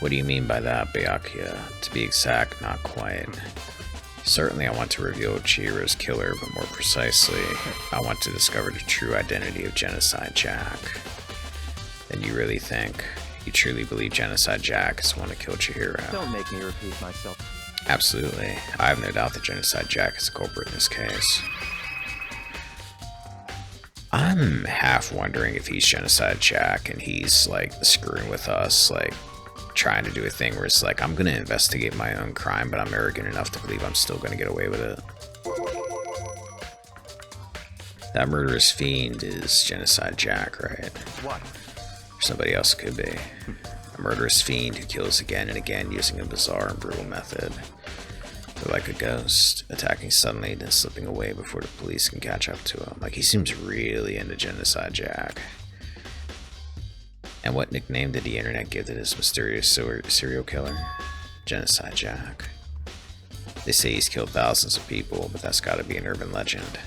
What do you mean by that, Byakuya? To be exact, not quite. Certainly I want to reveal Chihiro's killer, but more precisely, I want to discover the true identity of Genocide Jack. Then you really think, you truly believe Genocide Jack is the one to kill Chihiro? Don't make me repeat myself. Absolutely. I have no doubt that Genocide Jack is the culprit in this case. I'm half wondering if he's Genocide Jack and he's like screwing with us, like trying to do a thing where it's like, I'm gonna investigate my own crime, but I'm arrogant enough to believe I'm still gonna get away with it. That murderous fiend is Genocide Jack, right? What? Or somebody else could be. A murderous fiend who kills again and again using a bizarre and brutal method. They're like a ghost, attacking suddenly, then slipping away before the police can catch up to him. Like, he seems really into Genocide Jack. And what nickname did the internet give to this mysterious serial killer? Genocide Jack. They say he's killed thousands of people, but that's gotta be an urban legend.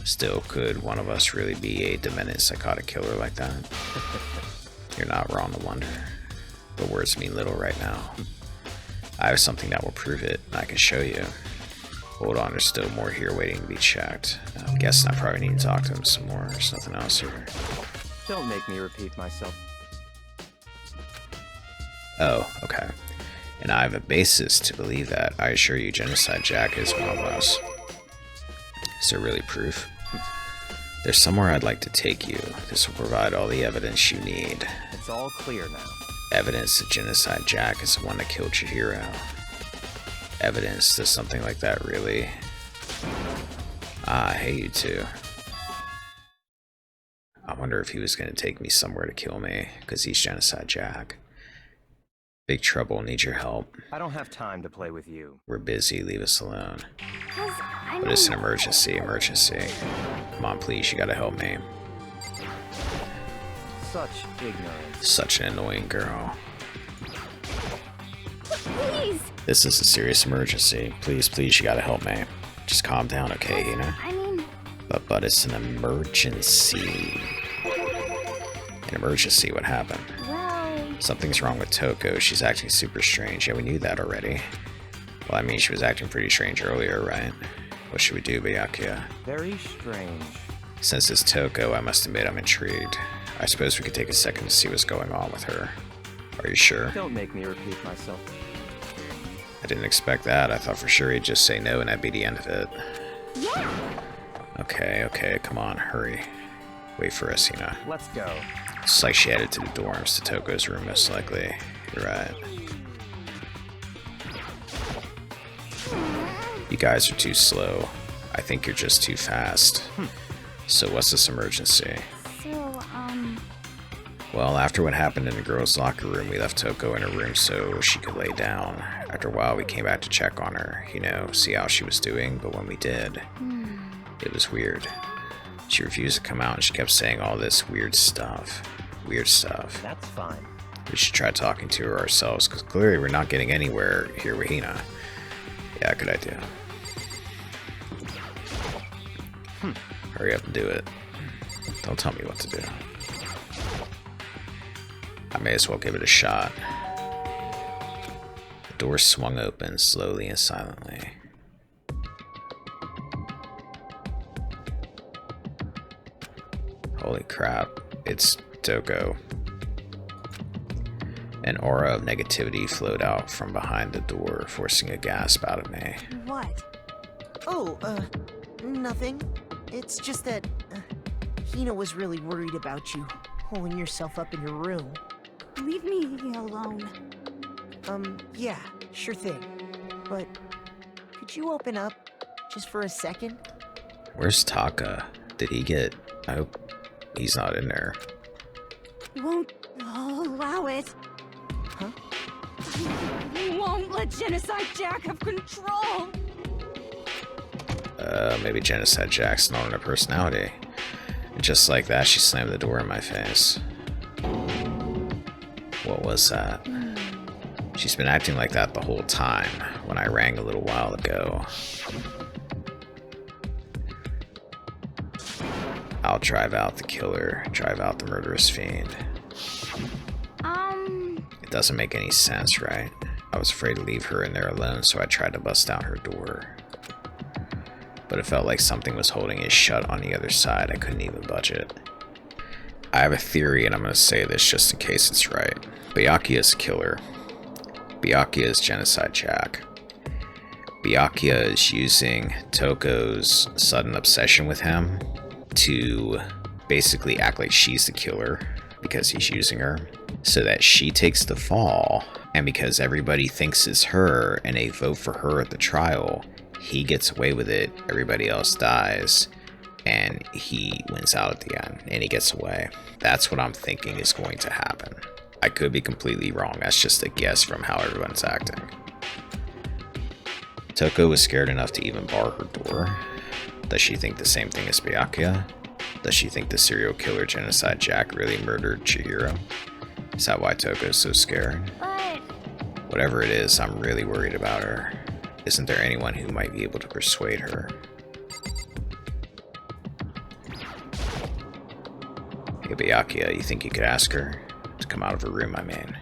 Still, could one of us really be a demented psychotic killer like that? You're not wrong to wonder. But words mean little right now. I have something that will prove it, and I can show you. Hold on, there's still more here waiting to be checked. I'm guessing I probably need to talk to him some more. There's nothing else here. Don't make me repeat myself. Oh, okay. And I have a basis to believe that. I assure you, Genocide Jack is one of us. Is there really proof? There's somewhere I'd like to take you. This will provide all the evidence you need. It's all clear now. Evidence that Genocide Jack is the one that killed Chihiro. Evidence that something like that really... Ah, hey you two. I wonder if he was going to take me somewhere to kill me, because he's Genocide Jack. Big trouble, need your help. I don't have time to play with you. We're busy, leave us alone. But it's an emergency. Come on, please, you gotta help me. Such ignorance. Such an annoying girl. Please! This is a serious emergency. Please, you gotta help me. Just calm down, okay, Hina? But it's an emergency. An emergency, what happened? Something's wrong with Toko. She's acting super strange. Yeah, we knew that already. Well, I mean, she was acting pretty strange earlier, right? What should we do, Byakuya? Very strange. Since it's Toko, I must admit I'm intrigued. I suppose we could take a second to see what's going on with her. Are you sure? Don't make me repeat myself. I didn't expect that. I thought for sure he'd just say no and that'd be the end of it. Yeah! Okay, come on, hurry. Wait for us, Hina. Let's go. It's like she headed to the dorms to Toko's room, most likely. You're right. You guys are too slow. I think you're just too fast. So what's this emergency? Well, after what happened in the girls' locker room, we left Toko in her room so she could lay down. After a while, we came back to check on her, see how she was doing, but when we did, it was weird. She refused to come out and she kept saying all this weird stuff. That's fine. We should try talking to her ourselves, because clearly we're not getting anywhere here with Hina. Yeah, good idea. Hurry up and do it. Don't tell me what to do. I may as well give it a shot. The door swung open slowly and silently. Holy crap, it's Toko. An aura of negativity flowed out from behind the door, forcing a gasp out of me. What? Oh, nothing. It's just that Hina was really worried about you, holding yourself up in your room. Leave me alone. Yeah, sure thing. But could you open up just for a second? Where's Taka? Did he get... I hope he's not in there. Won't allow it. Huh? Won't let Genocide Jack have control. Maybe Genocide Jack's not in her personality. And just like that, she slammed the door in my face. What was that? She's been acting like that the whole time, when I rang a little while ago. I'll drive out the killer, drive out the murderous fiend. Doesn't make any sense, right? I was afraid to leave her in there alone, so I tried to bust down her door. But it felt like something was holding it shut on the other side. I couldn't even budge it. I have a theory, and I'm going to say this just in case it's right. Byakuya is a killer. Byakuya is Genocide Jack. Byakuya is using Toko's sudden obsession with him to basically act like she's the killer because he's using her, so that she takes the fall, and because everybody thinks it's her and they vote for her at the trial, he gets away with it, everybody else dies, and he wins out at the end, and he gets away. That's what I'm thinking is going to happen. I could be completely wrong, that's just a guess from how everyone's acting. Toko was scared enough to even bar her door. Does she think the same thing as Byakuya? Does she think the serial killer Genocide Jack really murdered Chihiro? Is that why Toko's so scared? But Whatever it is, I'm really worried about her. Isn't there anyone who might be able to persuade her? Hey Byakuya, you think you could ask her? To come out of her room, I mean.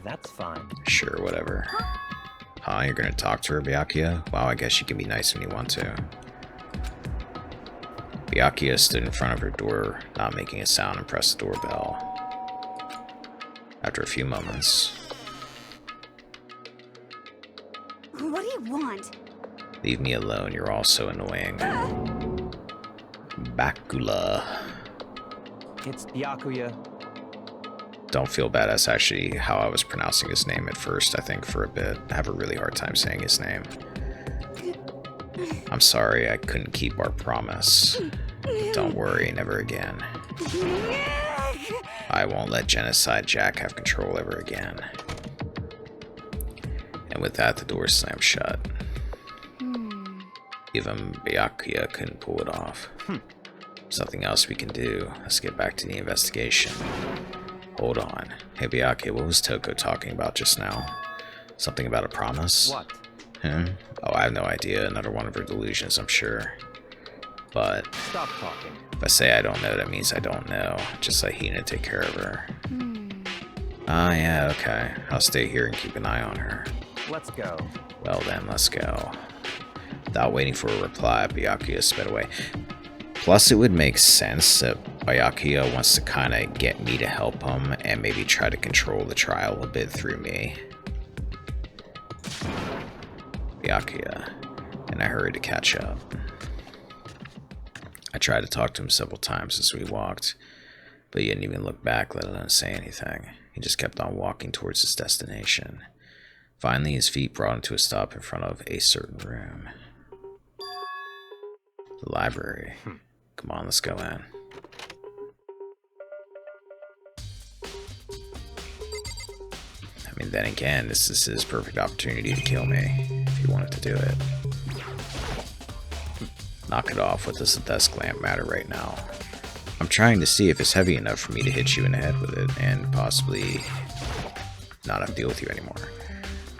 That's fine. Sure, whatever. Huh, you're gonna talk to her, Byakuya? Wow, I guess you can be nice when you want to. Byakuya stood in front of her door, not making a sound, and pressed the doorbell. After a few moments, what do you want? leave me alone, you're all so annoying. Bakula. It's Byakuya. Don't feel bad, that's actually how I was pronouncing his name at first, I think, for a bit. I have a really hard time saying his name. I'm sorry, I couldn't keep our promise. Don't worry, never again. I won't let Genocide Jack have control ever again. And with that, the door slammed shut. Even Byakuya couldn't pull it off. Something else we can do. Let's get back to the investigation. Hold on. Hey Byakuya, what was Toko talking about just now? Something about a promise? What? Oh, I have no idea. Another one of her delusions, I'm sure. But Stop talking. if I say I don't know, that means I don't know. Just let Hina take care of her. Ah, yeah, okay. I'll stay here and keep an eye on her. Let's go. Well then, let's go. Without waiting for a reply, Byakuya sped away. Plus, it would make sense that Byakuya wants to kind of get me to help him and maybe try to control the trial a bit through me. Byakuya, and I hurried to catch up. I tried to talk to him several times as we walked, but he didn't even look back, let alone say anything. He just kept on walking towards his destination. Finally, his feet brought him to a stop in front of a certain room. The library. Come on, let's go in. I mean, then again, this is his perfect opportunity to kill me, if he wanted to do it. Knock it off, what does the desk lamp matter right now? I'm trying to see if it's heavy enough for me to hit you in the head with it, and possibly not have to deal with you anymore.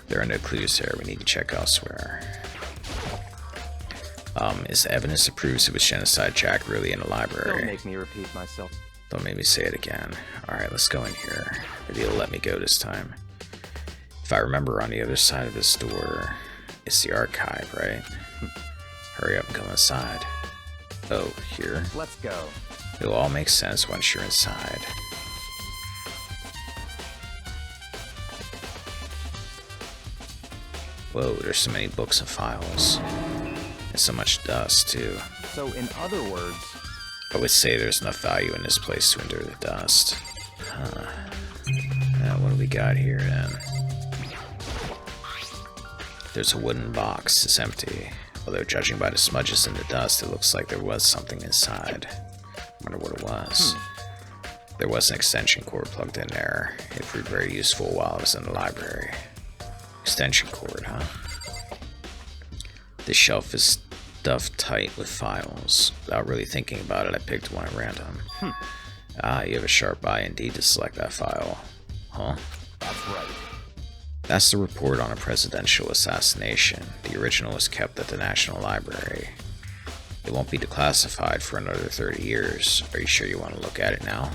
There are no clues here, we need to check elsewhere. Is the evidence that proves it was Genocide Jack really in the library? Don't make me repeat myself. Don't make me say it again. Alright, let's go in here. Maybe it'll let me go this time. If I remember, on the other side of this door, it's the archive, right? Hurry up and come inside. Oh, here? Let's go. It'll all make sense once you're inside. Whoa, there's so many books and files. And so much dust, too. So, in other words, I would say there's enough value in this place to endure the dust. Huh. Now, what do we got here, then? There's a wooden box. It's empty. Although, judging by the smudges in the dust, it looks like there was something inside. I wonder what it was. There was an extension cord plugged in there. It proved very useful while I was in the library. Extension cord, huh? This shelf is stuffed tight with files. Without really thinking about it, I picked one at random. Ah, you have a sharp eye indeed to select that file. Huh? that's right. That's the report on a presidential assassination. The original is kept at the National Library. It won't be declassified for another 30 years. Are you sure you want to look at it now?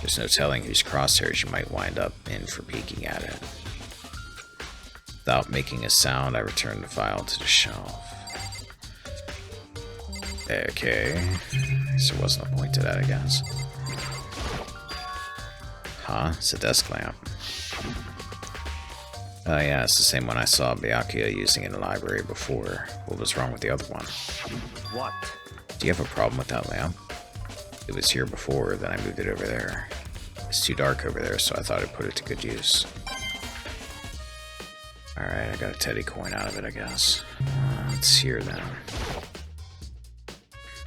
There's no telling whose crosshairs you might wind up in for peeking at it. Without making a sound, I return the file to the shelf. Okay. So there wasn't a point to that, I guess. Huh? It's a desk lamp. Oh yeah, it's the same one I saw Byakuya using in the library before. What was wrong with the other one? What? Do you have a problem with that lamp? It was here before, then I moved it over there. It's too dark over there, so I thought I'd put it to good use. Alright, I got a teddy coin out of it, I guess. It's here then.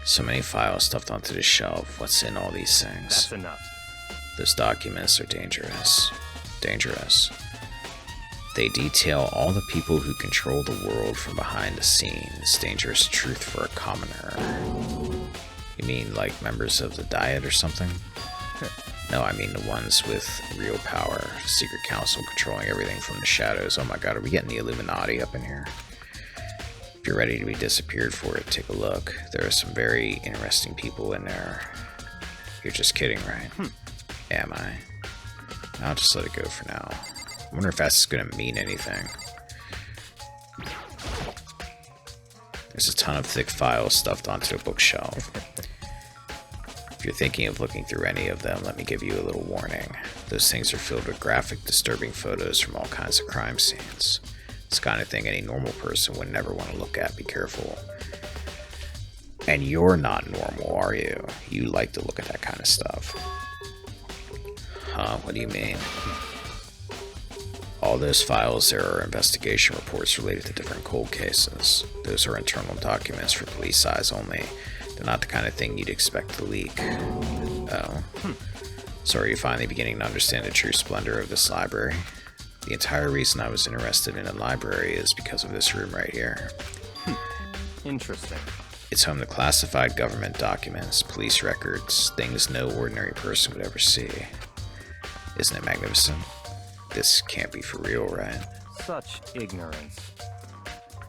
So many files stuffed onto the shelf. What's in all these things? That's enough. Those documents are dangerous. Dangerous. They detail all the people who control the world from behind the scenes. Dangerous truth for a commoner. You mean like members of the Diet or something? No, I mean the ones with real power. The secret council controlling everything from the shadows. Oh my god, are we getting the Illuminati up in here? If you're ready to be disappeared for it, take a look. There are some very interesting people in there. You're just kidding, right? Am I? I'll just let it go for now. I wonder if that's going to mean anything. There's a ton of thick files stuffed onto a bookshelf. If you're thinking of looking through any of them, let me give you a little warning. Those things are filled with graphic, disturbing photos from all kinds of crime scenes. It's the kind of thing any normal person would never want to look at. Be careful. And you're not normal, are you? You like to look at that kind of stuff. Huh? What do you mean? All those files there are investigation reports related to different cold cases. Those are internal documents for police eyes only. They're not the kind of thing you'd expect to leak. Oh. So are you finally beginning to understand the true splendor of this library? The entire reason I was interested in a library is because of this room right here. Interesting. It's home to classified government documents, police records, things no ordinary person would ever see. Isn't it magnificent? This can't be for real, right? Such ignorance.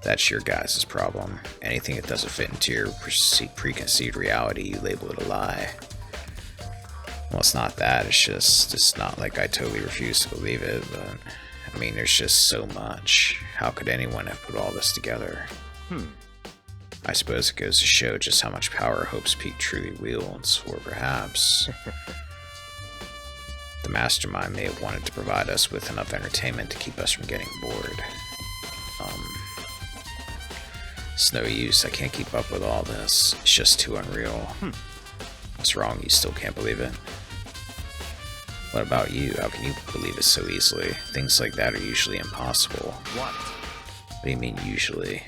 That's your guys' problem. Anything that doesn't fit into your preconceived reality, you label it a lie. Well, it's not that. It's not like I totally refuse to believe it, but I mean, there's just so much. How could anyone have put all this together? I suppose it goes to show just how much power Hope's Peak truly wields, or perhaps the mastermind may have wanted to provide us with enough entertainment to keep us from getting bored. It's no use, I can't keep up with all this. It's just too unreal. What's wrong? You still can't believe it? What about you? How can you believe it so easily? Things like that are usually impossible. What do you mean, usually?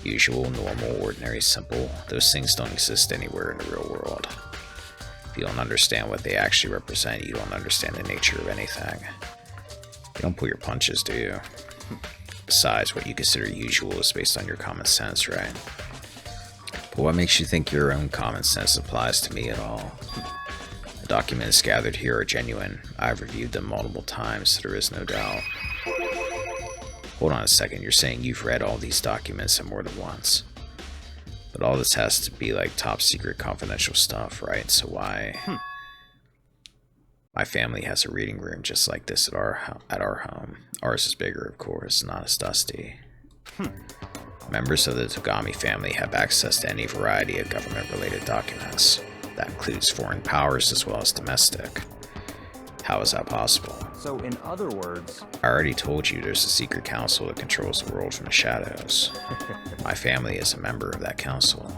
Usual, normal, ordinary, simple. Those things don't exist anywhere in the real world. If you don't understand what they actually represent, you don't understand the nature of anything. You don't pull your punches, do you? Besides, what you consider usual is based on your common sense, right? But what makes you think your own common sense applies to me at all? The documents gathered here are genuine. I've reviewed them multiple times, so there is no doubt. Hold on a second, you're saying you've read all these documents and more than once. But all this has to be like top secret confidential stuff, right? So why? My family has a reading room just like this at our home. Ours is bigger, of course, not as dusty. Members of the Togami family have access to any variety of government-related documents. That includes foreign powers as well as domestic. How is that possible? So, in other words... I already told you there's a secret council that controls the world from the shadows. My family is a member of that council.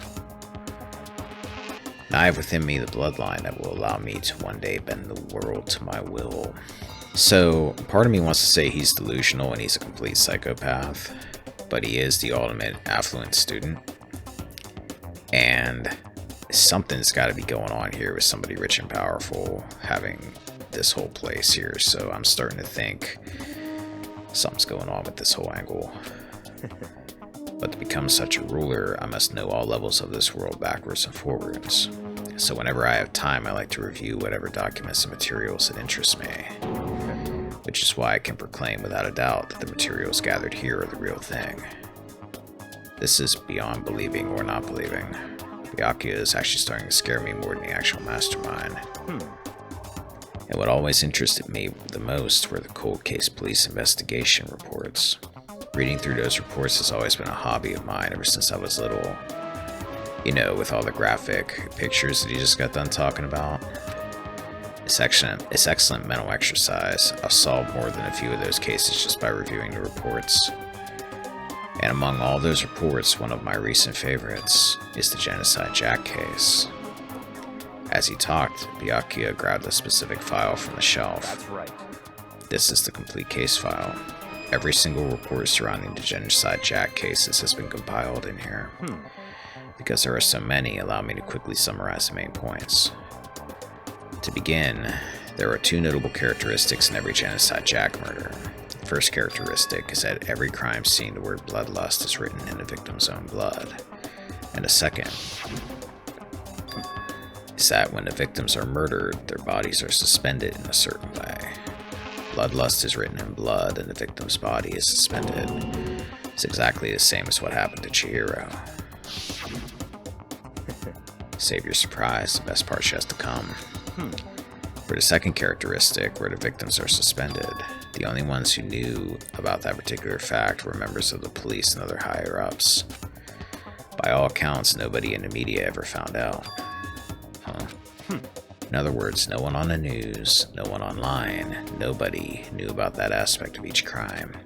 And I have within me the bloodline that will allow me to one day bend the world to my will. So, part of me wants to say he's delusional and he's a complete psychopath, but he is the ultimate affluent student. And something's got to be going on here with somebody rich and powerful having this whole place here, so I'm starting to think something's going on with this whole angle. But to become such a ruler, I must know all levels of this world backwards and forwards. So whenever I have time, I like to review whatever documents and materials that interest me. Which is why I can proclaim without a doubt that the materials gathered here are the real thing. This is beyond believing or not believing. Byakuya is actually starting to scare me more than the actual mastermind. And what always interested me the most were the cold case police investigation reports. Reading through those reports has always been a hobby of mine ever since I was little. You know, with all the graphic pictures that you just got done talking about. It's excellent mental exercise. I've solved more than a few of those cases just by reviewing the reports. And among all those reports, one of my recent favorites is the Genocide Jack case. As he talked, Byakuya grabbed a specific file from the shelf. That's right. This is the complete case file. Every single report surrounding the Genocide Jack cases has been compiled in here. Because there are so many, allow me to quickly summarize the main points. To begin, there are two notable characteristics in every Genocide Jack murder. The first characteristic is that every crime scene the word bloodlust is written in the victim's own blood. And the second is that when the victims are murdered, their bodies are suspended in a certain way. Bloodlust is written in blood and the victim's body is suspended. It's exactly the same as what happened to Chihiro. Save your surprise, the best part's yet to come. For the second characteristic, where the victims are suspended, the only ones who knew about that particular fact were members of the police and other higher-ups. By all accounts, nobody in the media ever found out. In other words, no one on the news, no one online, nobody knew about that aspect of each crime.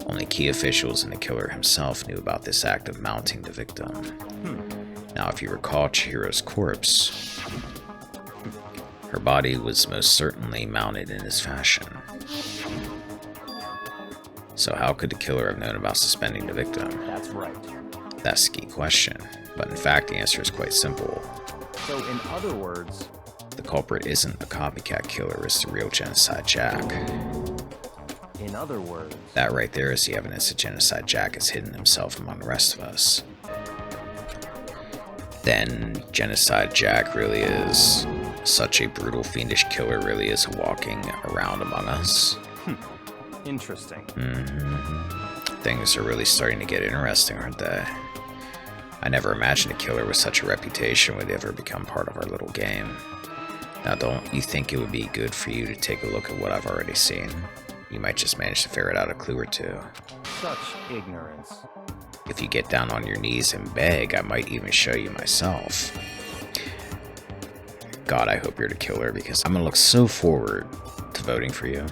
Only key officials and the killer himself knew about this act of mounting the victim. Now, if you recall Chihiro's corpse, her body was most certainly mounted in this fashion. So how could the killer have known about suspending the victim? That's right. That's the key question, but in fact the answer is quite simple. So in other words, the culprit isn't a copycat killer, it's the real Genocide Jack. in other words, That right there is the evidence that Genocide Jack has hidden himself among the rest of us. Then Genocide Jack really is such a brutal, fiendish killer, really is walking around among us. interesting. Things are really starting to get interesting, aren't they? I never imagined a killer with such a reputation would ever become part of our little game. Now, don't you think it would be good for you to take a look at what I've already seen? You might just manage to ferret out a clue or two. Such ignorance. If you get down on your knees and beg, I might even show you myself. God, I hope you're the killer, because I'm gonna look so forward to voting for you.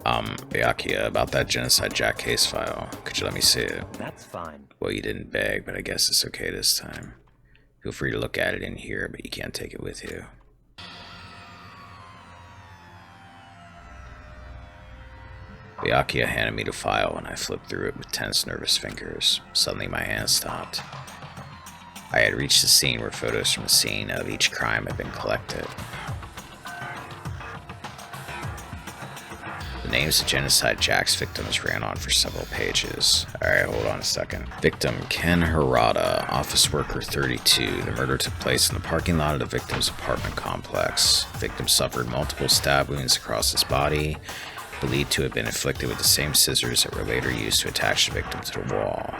Byakuya, about that Genocide Jack case file. Could you let me see it? That's fine. Well, you didn't beg, but I guess it's okay this time. Feel free to look at it in here, but you can't take it with you. Byakuya handed me the file, and I flipped through it with tense, nervous fingers. Suddenly, my hand stopped. I had reached the scene where photos from the scene of each crime had been collected. The names of Genocide Jack's victims ran on for several pages. Alright, hold on a second. Victim Ken Harada, office worker 32. The murder took place in the parking lot of the victim's apartment complex. Victim suffered multiple stab wounds across his body, believed to have been inflicted with the same scissors that were later used to attach the victim to the wall.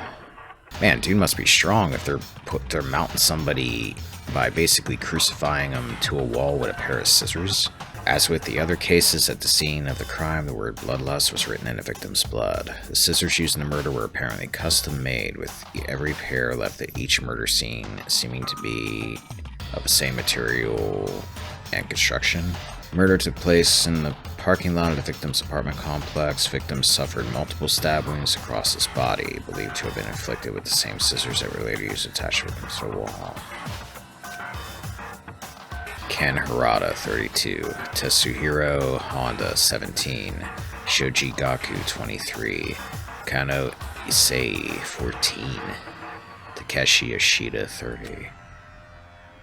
Man, dude must be strong if they're mounting somebody by basically crucifying them to a wall with a pair of scissors. As with the other cases at the scene of the crime, the word bloodlust was written in the victim's blood. The scissors used in the murder were apparently custom made, with every pair left at each murder scene seeming to be of the same material and construction. Murder took place in the parking lot of the victim's apartment complex. Victim suffered multiple stab wounds across his body, believed to have been inflicted with the same scissors that were later used to attach victim to the wall. Ken Harada, 32, Tetsuhiro Honda, 17, Shoji Gaku, 23, Kano Issei, 14, Takeshi Yoshida, 30,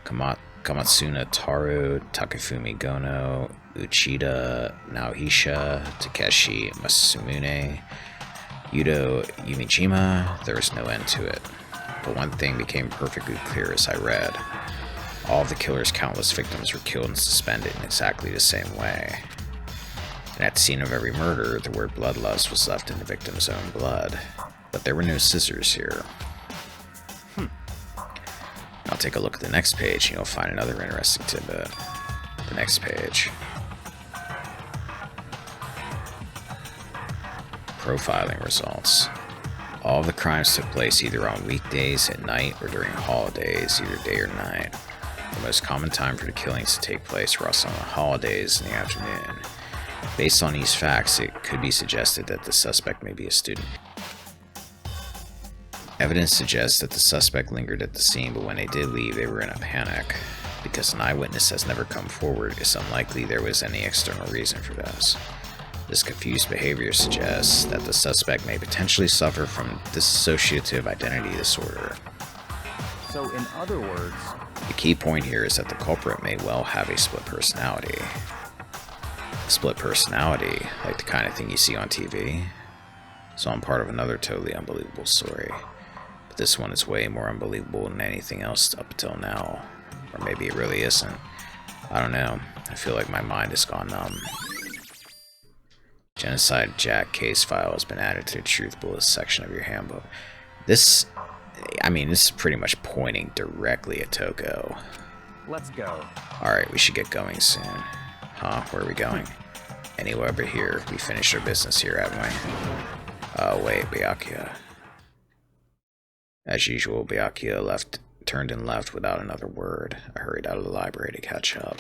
Kamatsuna Taro, Takafumi Gono, Uchida Naohisha, Takeshi Masumune, Yudo Yumijima. There was no end to it. But one thing became perfectly clear as I read. All of the killer's countless victims were killed and suspended in exactly the same way. And at the scene of every murder, the word bloodlust was left in the victim's own blood. But there were no scissors here. take a look at the next page and you'll find another interesting tidbit. The next page. Profiling results. All of the crimes took place either on weekdays at night or during holidays, either day or night. The most common time for the killings to take place were also on holidays in the afternoon. Based on these facts, it could be suggested that the suspect may be a student. Evidence suggests that the suspect lingered at the scene, but when they did leave, they were in a panic. Because an eyewitness has never come forward, it's unlikely there was any external reason for this. This confused behavior suggests that the suspect may potentially suffer from dissociative identity disorder. So, in other words, The key point here is that the culprit may well have a split personality. A split personality, like the kind of thing you see on TV. So I'm part of another totally unbelievable story. But this one is way more unbelievable than anything else up until now. Or maybe it really isn't. I don't know. I feel like my mind has gone numb. Genocide Jack case file has been added to the Truth Bullets section of your handbook. This is pretty much pointing directly at Toko. let's go. Alright, we should get going soon. Huh, where are we going? Anywhere but here. We finished our business here, haven't we? Oh, wait, Byakuya. As usual, Byakuya turned and left without another word. I hurried out of the library to catch up.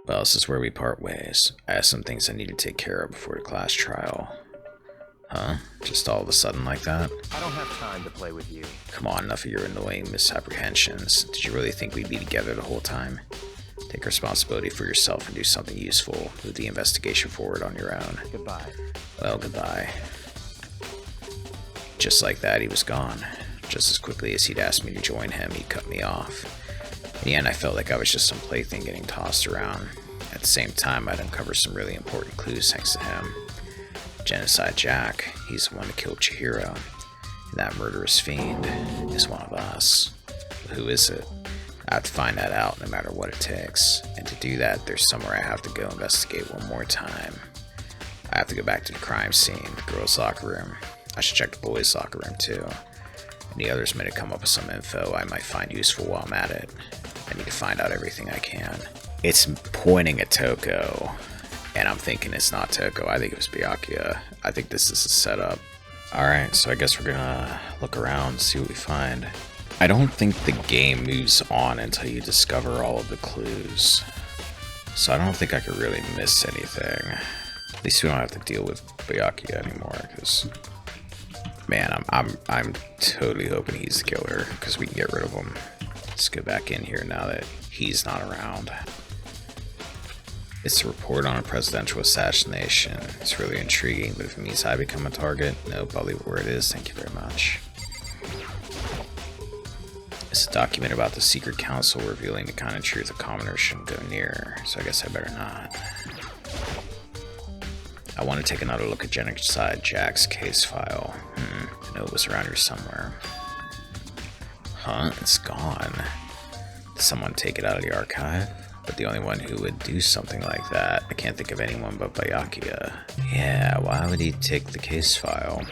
Well, this is where we part ways. I have some things I need to take care of before the class trial. Huh? Just all of a sudden like that? I don't have time to play with you. Come on, enough of your annoying misapprehensions. Did you really think we'd be together the whole time? Take responsibility for yourself and do something useful. Move the investigation forward on your own. Goodbye. Well, goodbye. Just like that, he was gone. Just as quickly as he'd asked me to join him, he cut me off. In the end, I felt like I was just some plaything getting tossed around. At the same time, I'd uncovered some really important clues thanks to him. Genocide Jack, he's the one who killed Chihiro. And that murderous fiend is one of us. But who is it? I have to find that out no matter what it takes. And to do that, there's somewhere I have to go investigate one more time. I have to go back to the crime scene, the girls' locker room. I should check the boys' locker room too. And the others may come up with some info I might find useful while I'm at it. I need to find out everything I can. It's pointing at Toko, and I'm thinking it's not Toko. I think it was Byakuya. I think this is a setup. Alright, so I guess we're gonna look around, see what we find. I don't think the game moves on until you discover all of the clues. So I don't think I could really miss anything. At least we don't have to deal with Byakuya anymore, because man, I'm totally hoping he's the killer, because we can get rid of him. Let's go back in here now that he's not around. It's a report on a presidential assassination. It's really intriguing, but if it means I become a target, nope, I'll leave it where it is, thank you very much. It's a document about the secret council revealing the kind of truth a commoner shouldn't go near, so I guess I better not. I want to take another look at Genocide Jack's case file. I know it was around here somewhere. Huh? It's gone. Did someone take it out of the archive? But the only one who would do something like that, I can't think of anyone but Byakuya. Yeah, why would he take the case file?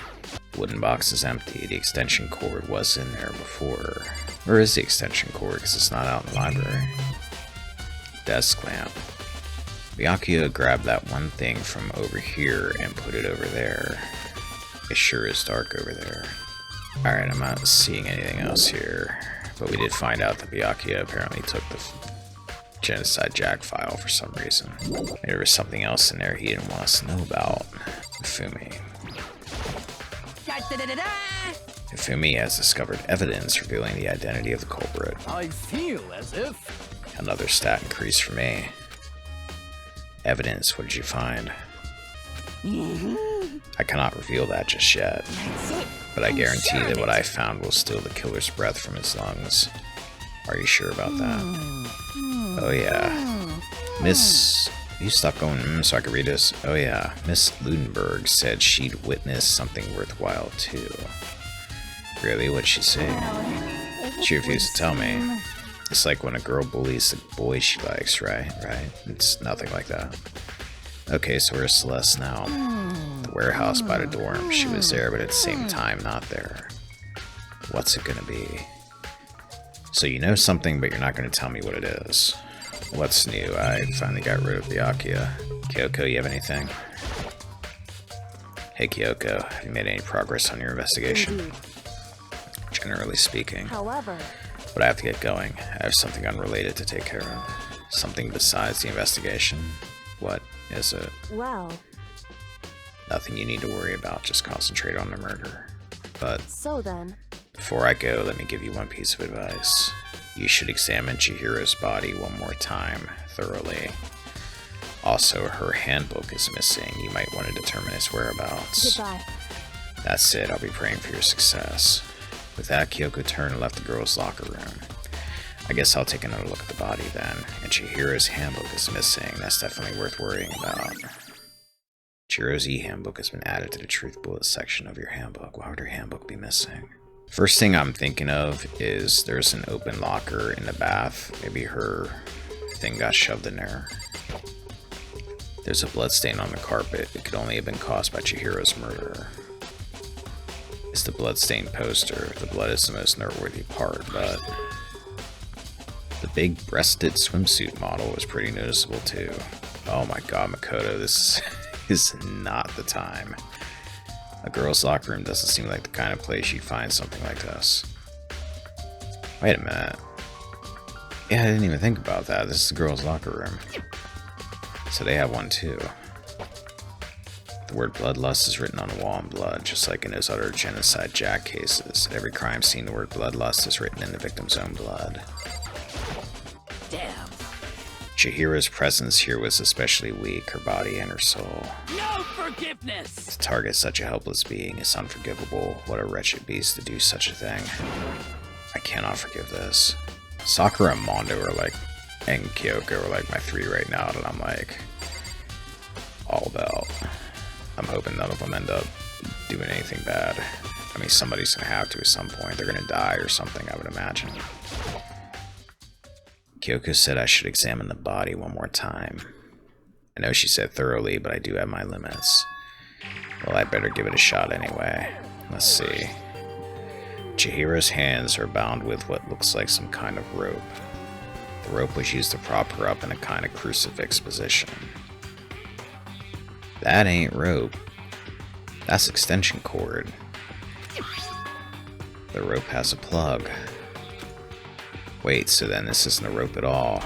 The wooden box is empty. The extension cord was in there before. Where is the extension cord? Because it's not out in the library. Desk lamp. Byakuya grabbed that one thing from over here and put it over there. It sure is dark over there. Alright, I'm not seeing anything else here. But we did find out that Byakuya apparently took the Genocide Jack file for some reason. Maybe there was something else in there he didn't want us to know about. Ifumi. Ifumi has discovered evidence revealing the identity of the culprit. I feel as if... Another stat increase for me. Evidence, what did you find? I cannot reveal that just yet, but I guarantee that what I found will steal the killer's breath from his lungs. Are you sure about that? Oh yeah. Miss... You stop going so I can read this. Oh yeah. Miss Ludenberg said she'd witnessed something worthwhile too. Really? What'd she say? She refused to tell me. It's like when a girl bullies the boy she likes, right? Right? It's nothing like that. Okay, so where's Celeste now? The warehouse by the dorm. She was there, but at the same time not there. What's it gonna be? So you know something, but you're not going to tell me what it is. What's new? I finally got rid of the Akia. Kyoko, you have anything? Hey Kyoko, have you made any progress on your investigation? Indeed. Generally speaking. However, But I have to get going. I have something unrelated to take care of. Something besides the investigation. What is it? well, Nothing you need to worry about, just concentrate on the murder. But so then, before I go, let me give you one piece of advice. You should examine Chihiro's body one more time, thoroughly. Also, her handbook is missing. You might want to determine its whereabouts. goodbye. That's it, I'll be praying for your success. With that, Kyoko turned and left the girls' locker room. I guess I'll take another look at the body then. And Chihiro's handbook is missing. That's definitely worth worrying about. Chihiro's e-handbook has been added to the truth bullet section of your handbook. Why would her handbook be missing? First thing I'm thinking of is there's an open locker in the bath. Maybe her thing got shoved in there. There's a bloodstain on the carpet. It could only have been caused by Chihiro's murder. It's the bloodstained poster. The blood is the most noteworthy part, but the big-breasted swimsuit model was pretty noticeable too. Oh my god, Makoto, this is not the time. A girl's locker room doesn't seem like the kind of place you'd find something like this. Wait a minute. Yeah, I didn't even think about that. This is the girl's locker room. So they have one too. The word bloodlust is written on the wall in blood, just like in those other genocide Jack cases. At every crime scene, the word bloodlust is written in the victim's own blood. Damn. Chihiro's presence here was especially weak, her body and her soul. No forgiveness! To target such a helpless being is unforgivable. What a wretched beast to do such a thing. I cannot forgive this. Sakura and Mondo are like, and Kyoko are like my three right now that I'm like all about. I'm hoping none of them end up doing anything bad. I mean, somebody's gonna have to at some point. They're gonna die or something, I would imagine. Kyoko said I should examine the body one more time. I know she said thoroughly, but I do have my limits. Well, I better give it a shot anyway. Let's see. Chihiro's hands are bound with what looks like some kind of rope. The rope was used to prop her up in a kind of crucifix position. That ain't rope. That's extension cord. The rope has a plug. Wait, so then this isn't a rope at all.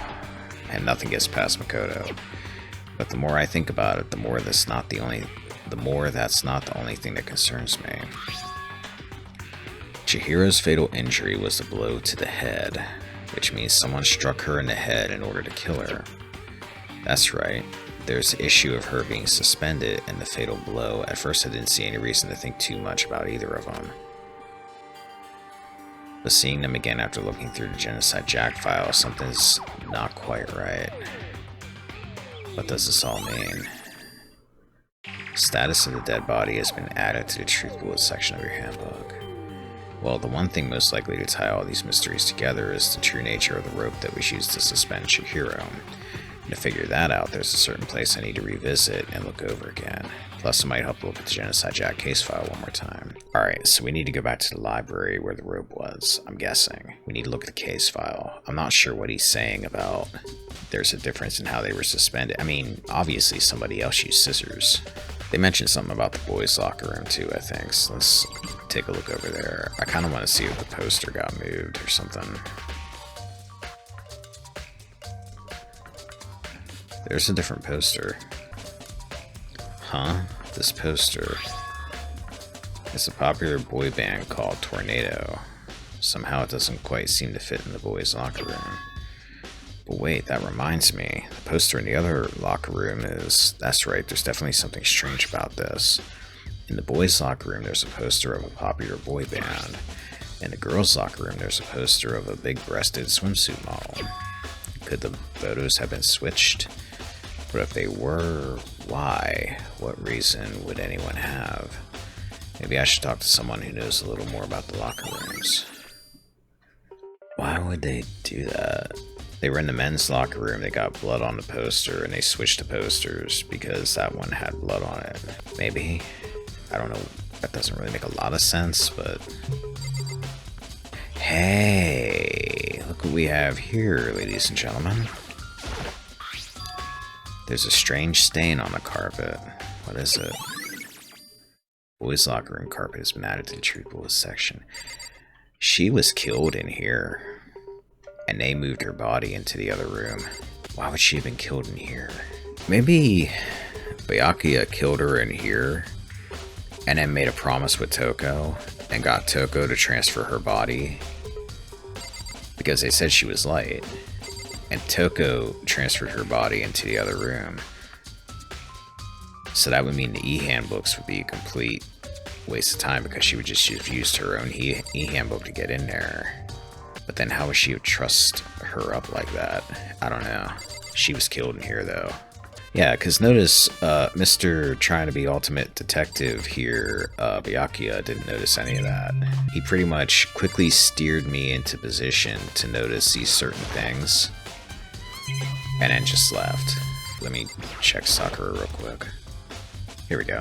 And nothing gets past Makoto. But the more I think about it, the more that's not the only thing that concerns me. Chihiro's fatal injury was a blow to the head, which means someone struck her in the head in order to kill her. That's right. There's the issue of her being suspended and the fatal blow. At first I didn't see any reason to think too much about either of them. But seeing them again after looking through the Genocide Jack file, something's not quite right. What does this all mean? Status of the dead body has been added to the truth bullet section of your handbook. Well, the one thing most likely to tie all these mysteries together is the true nature of the rope that was used to suspend Chihiro. And to figure that out, there's a certain place I need to revisit and look over again. Plus, it might help look at the Genocide Jack case file one more time. Alright, so we need to go back to the library where the rope was, I'm guessing. We need to look at the case file. I'm not sure what he's saying about there's a difference in how they were suspended. I mean, obviously somebody else used scissors. They mentioned something about the boys' locker room too, I think, so let's take a look over there. I kind of want to see if the poster got moved or something. There's a different poster. Huh? This poster. It's a popular boy band called Tornado. Somehow it doesn't quite seem to fit in the boys' locker room. But wait, that reminds me. The poster in the other locker room is... That's right, there's definitely something strange about this. In the boys' locker room, there's a poster of a popular boy band. In the girls' locker room, there's a poster of a big-breasted swimsuit model. Could the photos have been switched? But if they were, why? What reason would anyone have? Maybe I should talk to someone who knows a little more about the locker rooms. Why would they do that? They were in the men's locker room, they got blood on the poster, and they switched the posters because that one had blood on it. Maybe. I don't know. That doesn't really make a lot of sense, but... Hey! what we have here, ladies and gentlemen. There's a strange stain on the carpet. What is it? Boys' locker room carpet has been added to the treatable section. She was killed in here, and they moved her body into the other room. Why would she have been killed in here? Maybe Byakuya killed her in here, and then made a promise with Toko, and got Toko to transfer her body, because they said she was light, and Toko transferred her body into the other room. So that would mean the e-handbooks would be a complete waste of time because she would just have used her own e-handbook to get in there. But then how would she trust her up like that? I don't know. She was killed in here though. Yeah, because notice Mr. trying to be ultimate detective here, Byakuya, didn't notice any of that. He pretty much quickly steered me into position to notice these certain things. And then just left. Let me check Sakura real quick. Here we go.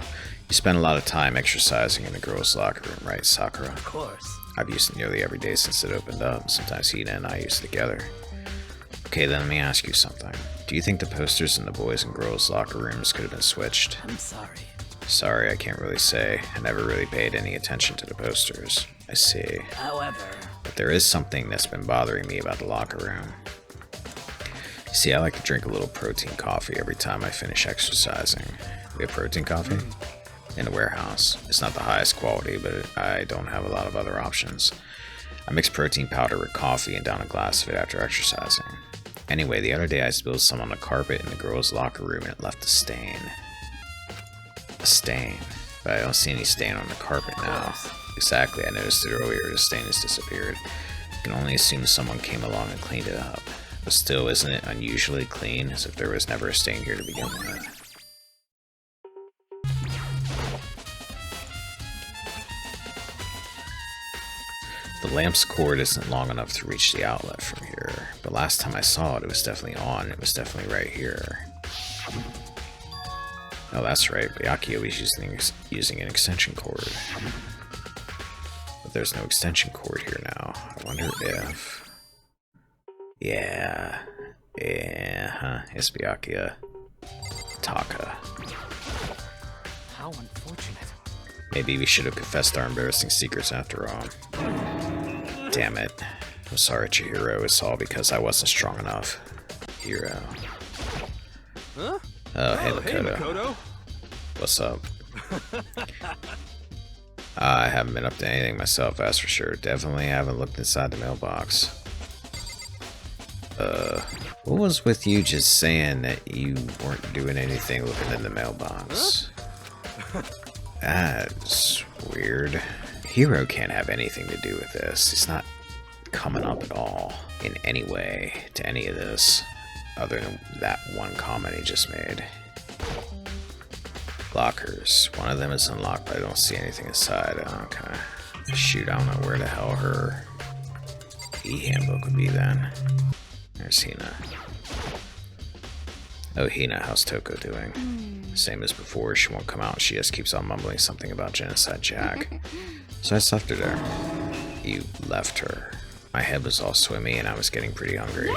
You spend a lot of time exercising in the girls' locker room, right, Sakura? Of course. I've used it nearly every day since it opened up. Sometimes Hina and I use it together. Okay, then let me ask you something. Do you think the posters in the boys' and girls' locker rooms could have been switched? I'm sorry. Sorry, I can't really say. I never really paid any attention to the posters. I see. However, But there is something that's been bothering me about the locker room. See, I like to drink a little protein coffee every time I finish exercising. We have protein coffee? In the warehouse. It's not the highest quality, but I don't have a lot of other options. I mix protein powder with coffee and down a glass of it after exercising. Anyway, the other day I spilled some on the carpet in the girls' locker room and it left a stain. A stain. But I don't see any stain on the carpet now. Exactly, I noticed it earlier. The stain has disappeared. I can only assume someone came along and cleaned it up. But still, isn't it unusually clean, as if there was never a stain here to begin with? The lamp's cord isn't long enough to reach the outlet from here, but last time I saw it, it was definitely on. It was definitely right here. Oh, that's right. Byakuya was using an extension cord. But there's no extension cord here now. I wonder if... Yeah, it's Byakuya. Taka. how unfortunate. Maybe we should have confessed our embarrassing secrets after all. Damn it. I'm sorry, Chihiro. It's all because I wasn't strong enough. Hero. Huh? Oh, hey, Hey, Makoto. Makoto. What's up? I haven't been up to anything myself, that's for sure. Definitely haven't looked inside the mailbox. What was with you just saying that you weren't doing anything looking in the mailbox? That's weird. Hero can't have anything to do with this. He's not coming up at all in any way to any of this, other than that one comment he just made. Lockers. One of them is unlocked, but I don't see anything inside. Okay. Shoot, I don't know where the hell her e-handbook would be then. There's Hina. Oh, Hina, how's Toko doing? Same as before, she won't come out. She just keeps on mumbling something about Genocide Jack. So I just left her there. You left her. My head was all swimmy and I was getting pretty hungry.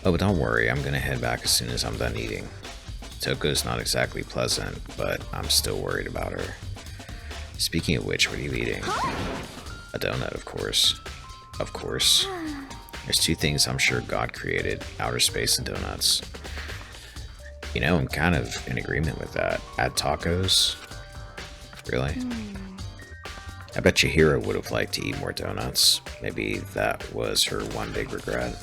Oh, but don't worry, I'm gonna head back as soon as I'm done eating. Toko's not exactly pleasant, but I'm still worried about her. Speaking of which, what are you eating? A donut, of course. Of course. There's two things I'm sure God created, outer space and donuts. You know, I'm kind of in agreement with that. Add tacos? Really? I bet Chihiro would have liked to eat more donuts. Maybe that was her one big regret.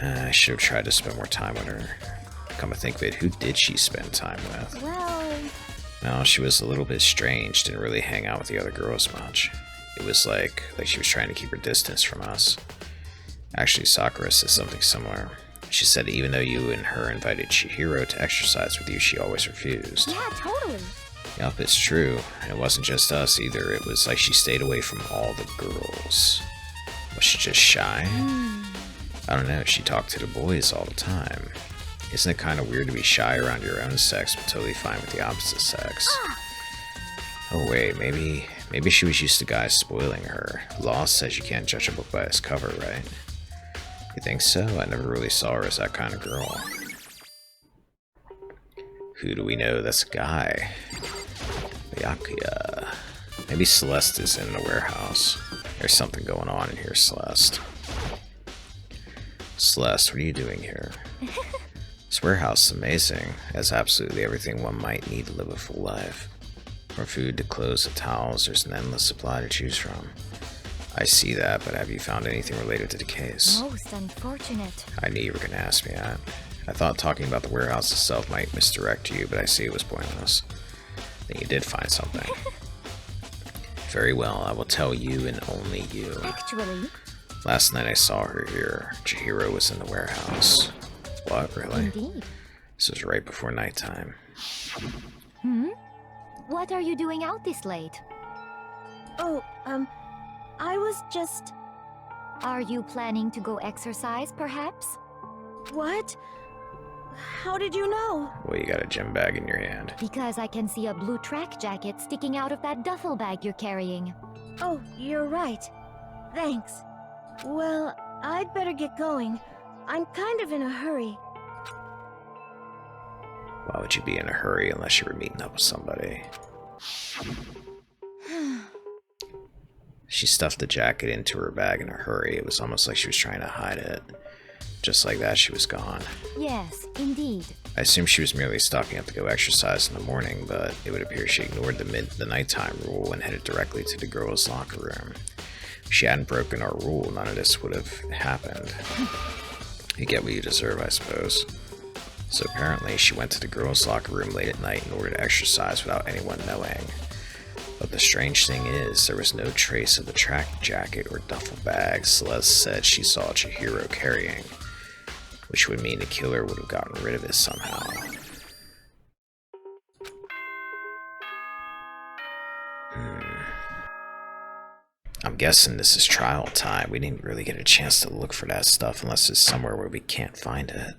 I should have tried to spend more time with her. Come to think of it, who did she spend time with? Well, No, she was a little bit strange, didn't really hang out with the other girls much. It was like she was trying to keep her distance from us. Actually, Sakura said something similar. She said even though you and her invited Chihiro to exercise with you, she always refused. yeah, totally. Yup, it's true. And it wasn't just us either. It was like she stayed away from all the girls. Was she just shy? I don't know. She talked to the boys all the time. Isn't it kind of weird to be shy around your own sex, but totally fine with the opposite sex? Oh wait, maybe Maybe she was used to guys spoiling her. Law says you can't judge a book by its cover, right? You think so? I never really saw her as that kind of girl. Who do we know that's a guy? Byakuya. Maybe Celeste is in the warehouse. There's something going on in here, Celeste. Celeste, what are you doing here? This warehouse is amazing. It has absolutely everything one might need to live a full life. From food to clothes to towels, there's an endless supply to choose from. I see that, but have you found anything related to the case? Most unfortunate. I knew you were going to ask me that. I thought talking about the warehouse itself might misdirect you, but I see it was pointless. Then you did find something. Very well, I will tell you and only you. Actually, Last night I saw her here. Chihiro was in the warehouse. What, really? indeed. This was right before nighttime. What are you doing out this late? Oh, I was just... Are you planning to go exercise, perhaps? What? How did you know? Well, you got a gym bag in your hand. Because I can see a blue track jacket sticking out of that duffel bag you're carrying. Oh, you're right. Thanks. Well, I'd better get going. I'm kind of in a hurry. Why would you be in a hurry unless you were meeting up with somebody? She stuffed the jacket into her bag in a hurry. It was almost like she was trying to hide it. Just like that, she was gone. Yes, indeed. I assumed she was merely stocking up to go exercise in the morning, but it would appear she ignored the nighttime rule and headed directly to the girls' locker room. If she hadn't broken our rule, none of this would have happened. You get what you deserve, I suppose. So apparently, she went to the girls' locker room late at night in order to exercise without anyone knowing. But the strange thing is, there was no trace of the track jacket or duffel bag Celeste said she saw Chihiro carrying, which would mean the killer would have gotten rid of it somehow. I'm guessing this is trial time. We didn't really get a chance to look for that stuff unless it's somewhere where we can't find it.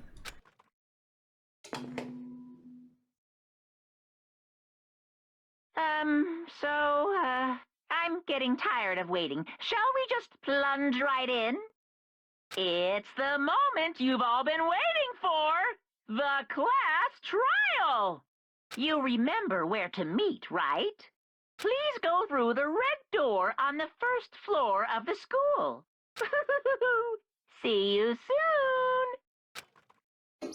I'm getting tired of waiting. Shall we just plunge right in? It's the moment you've all been waiting for! The class trial! You remember where to meet, right? Please go through the red door on the first floor of the school. See you soon!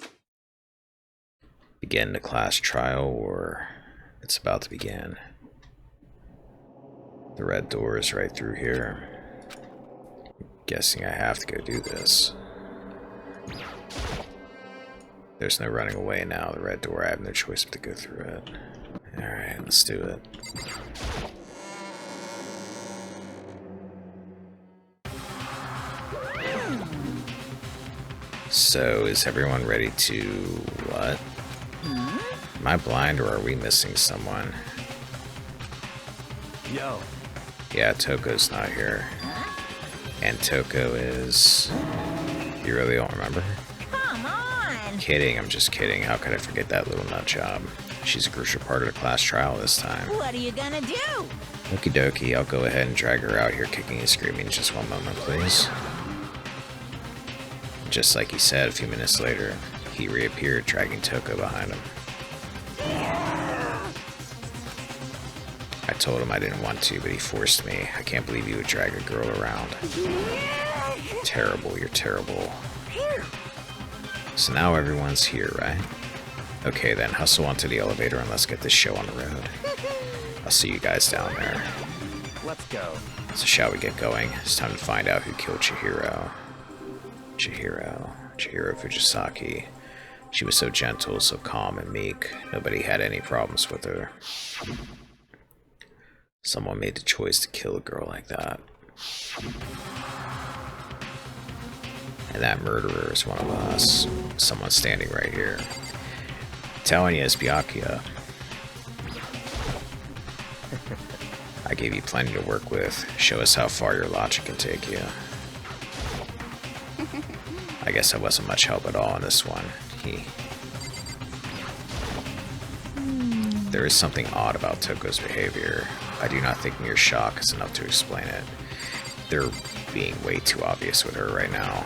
Begin the class trial, or it's about to begin. The red door is right through here. Guessing I have to go do this. There's no running away now. The red door, I have no choice but to go through it. Alright, let's do it. So, is everyone ready to... what? Am I blind or are we missing someone? Yo. Yeah, Toko's not here. And Toko is... You really don't remember? Come on! Kidding, I'm just kidding. How could I forget that little nut job? She's a crucial part of the class trial this time. What are you gonna do? Okie dokie, I'll go ahead and drag her out here kicking and screaming. Just one moment, please. Just like he said, a few minutes later, he reappeared, dragging Toko behind him. I told him I didn't want to, but he forced me. I can't believe you would drag a girl around. Terrible, you're terrible. So now everyone's here, right? Okay then, hustle onto the elevator and let's get this show on the road. I'll see you guys down there. Let's go. So shall we get going? It's time to find out who killed Chihiro. Chihiro Fujisaki. She was so gentle, so calm and meek. Nobody had any problems with her. Someone made the choice to kill a girl like that. And that murderer is one of us. Someone standing right here. I'm telling you, it's Byakuya. I gave you plenty to work with. Show us how far your logic can take you. I guess I wasn't much help at all in this one. There is something odd about Toko's behavior. I do not think mere shock is enough to explain it. They're being way too obvious with her right now.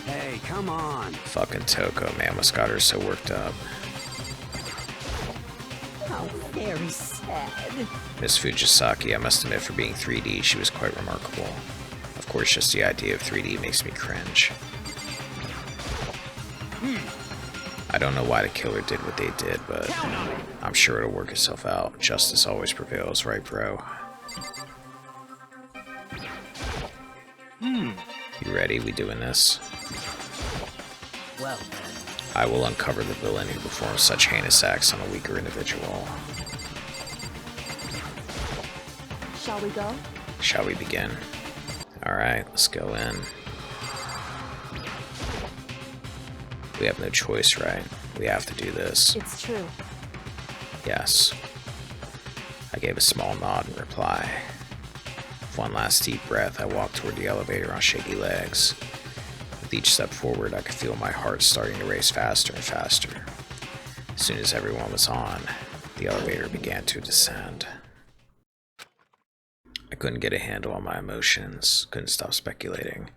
Hey, come on. Fucking Toko, man, what's got her so worked up? How very sad. Miss Fujisaki, I must admit, for being 3D, she was quite remarkable. Of course, just the idea of 3D makes me cringe. I don't know why the killer did what they did, but I'm sure it'll work itself out. Justice always prevails, right, bro? You ready? We doing this? Well, I will uncover the villain who performs such heinous acts on a weaker individual. Shall we go? Shall we begin? Alright, let's go in. We have no choice, right? We have to do this. It's true. Yes. I gave a small nod in reply. With one last deep breath, I walked toward the elevator on shaky legs. With each step forward, I could feel my heart starting to race faster and faster. As soon as everyone was on, the elevator began to descend. I couldn't get a handle on my emotions, couldn't stop speculating.